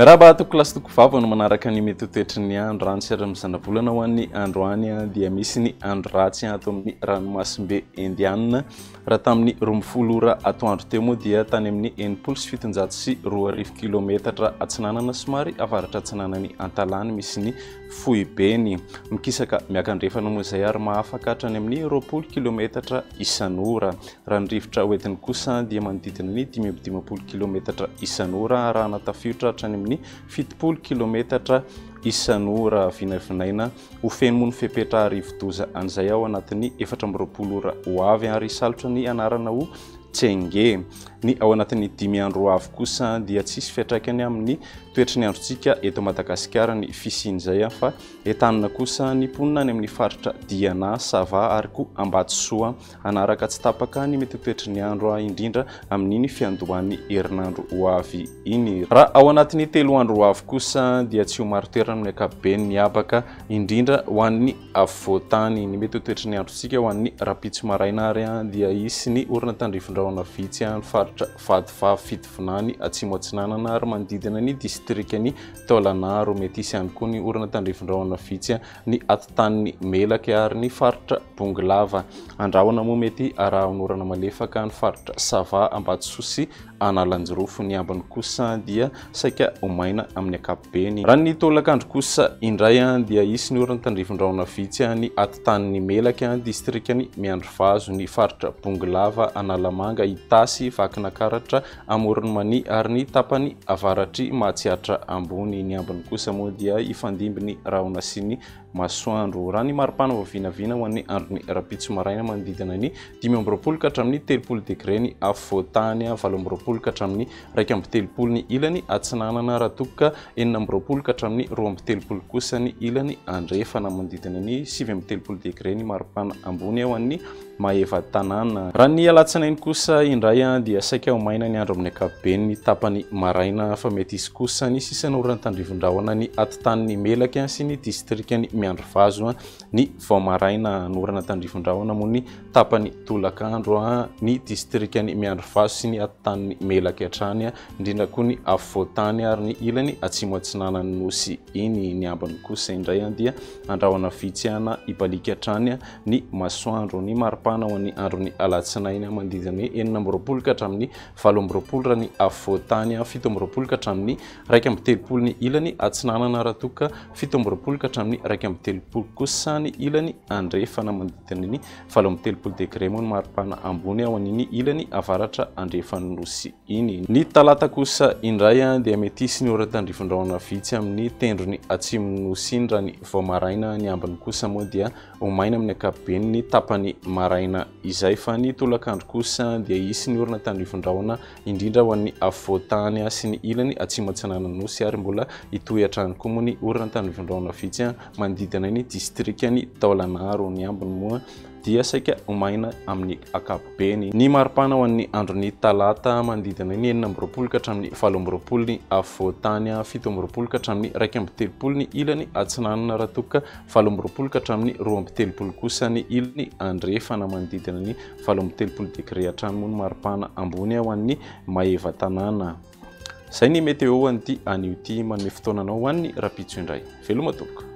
raha batoko lasitoko vavana manaraka ny mety toetry ny andro ratsy mizanabolana ho an'ny androany dia misy ny andro ratsy ato amin'ny ranomasimbe Indiana raha tamin'ny 12 ora atoandro teo moa dia tany amin'ny 702 kilometatra atsinanana somary avaratra atsinanany Antalany misy ny foibeny mikisaka miakandrefana moa izay ary mahafaka hatrany amin'ny 20 kilometatra isan'ora raha ny rivotra hoentiny kosa dia manodidina ny 510 kilometatra isan'ora raha natafiotra hatrany amin'ny 70 kilometatra isan'ora vinavinaina ho feno moa ny fepetra rivodoza an'izay ao anatin'ny 420 ora ho avy ary salotra ny anarana ho tsenge ny ao anatin'ny 5 andro avy kosa dia tsisy fiatraikany amin'ny toetry ny androntsika eto Madagascar ny fisian'izay fa etanina kosa ny ponina any amin'ny faritra Diana Sava ary koa Ambatsoa anaraka tsy tapaka ny mety toetry ny andro indrindra amin'iny fiandohan'ny herinandro ho avy iny raha ao anatin'ny 3 andro ho avy kosa dia tsy ho maro toerana amin'ny ankapobeny miabaka indrindra ho an'ny afovoantany ny mety toetry ny androntsika ho an'ny rapitso maraina ary dia isy ny orana tandrifondraona vitsy ny faritra Vadivavy Fidivinany atsimo atsinanana ary manodidina ny distrikany Taolanaro mety isy ihany koa ny orana tandrifondraona vitsy ny atotan'ny Melaka ary ny faritra Bongolava andrahona moa mety araha onorana malefaka ny faritra Sava Ambatsoa sy Analanjirofo ny ambiny kosa dia saika omaina amin'ny ankapobeny raha ny tolakandro kosa indray dia isy ny orana tandrifondraona vitsy ny atotan'ny Melaka distrikany Miandrovazo ny faritra Bongolava Analamanga Itasy vakina karatra amorony mani ary ny tapany avaratry mahatsiatra ambony ny ambiny kosa moa dia ifandimbiny rahona sy ny masoandro raha ny maripana vinavina ho an'ny androny rapitso maraina manodidina ny 12 ka hatramin'ny 30 degré ny afovoantany 12 ka hatramin'ny 130 ny ilany atsinanana raha toka 9 ka hatramin'ny 230 kosa ny ilany andrefana manodidina ny 7 degré ny maripana ambony ao an'ny maheva tanàna raha ny alatsinainy kosa indray dia saika ho maina ny andro amin'ny ankapobeny ny tapany maraina fa mety isy kosa ny sisany orana tandrifondrahona ny atotan'ny Melaka sy ny distrikany Miandrovazo ny vao maraina ny orana tandrifondrahona moa ny tapany tolakandro ny distrikany Miandrovazo sy ny atotan'ny Melaka hatrany indrindra koa ny afovoantany ary ny ilany atsimo atsinanany nosy iny ny ambiny kosa indray dia andrahona vitsy ibalika hatrany ny masoandro ny maripana ho an'ny androny alatsinainy manodidina 9 ka hatramin'ny 12 raha ny afovoantany 17 ka hatramin'ny 130 ny ilany atsinanana raha toka 17 ka hatramin'ny 130 kosa ny ilany andrefana manodidina ny 13 degré moa ny maripana ambony ao an'iny ilany avaratra andrefana nosy iny ny talata kosa indray dia mety isy ny orana tandrifondrahona vitsy amin'ny tendrony atsimo nosy iny raha ny vao maraina ny ambiny kosa moa dia omaina amin'ny ankapobeny ny tapany maraina izay fa ny tolakandro kosa dia isy ny orana tandrifondrahona indrindra ho an'ny afovoantany sy ny ilany atsimo atsinanana nosy ary mbola itohy hatrany koa moa ny orana tandrifondrahona vitsy manodidina ny distrikany Taolanaro ny ambiny moa dia saika omaina amin'ny ankapobeny ny maripana ho an'ny androny talata manodidina ny 9 ka hatramin'ny 17 ny afovoantany 17 ka hatramin'ny 130 ny ilany atsinanana raha toka 17 ka hatramin'ny 230 kosa ny ilany andrefana manodidina ny 13 degré hatrany moa ny maripana ambony ao an'ny maheva tanàna zay ny météo an'ity anio ty manome fotoananao ho an'ny rapitso indray veloma tompoko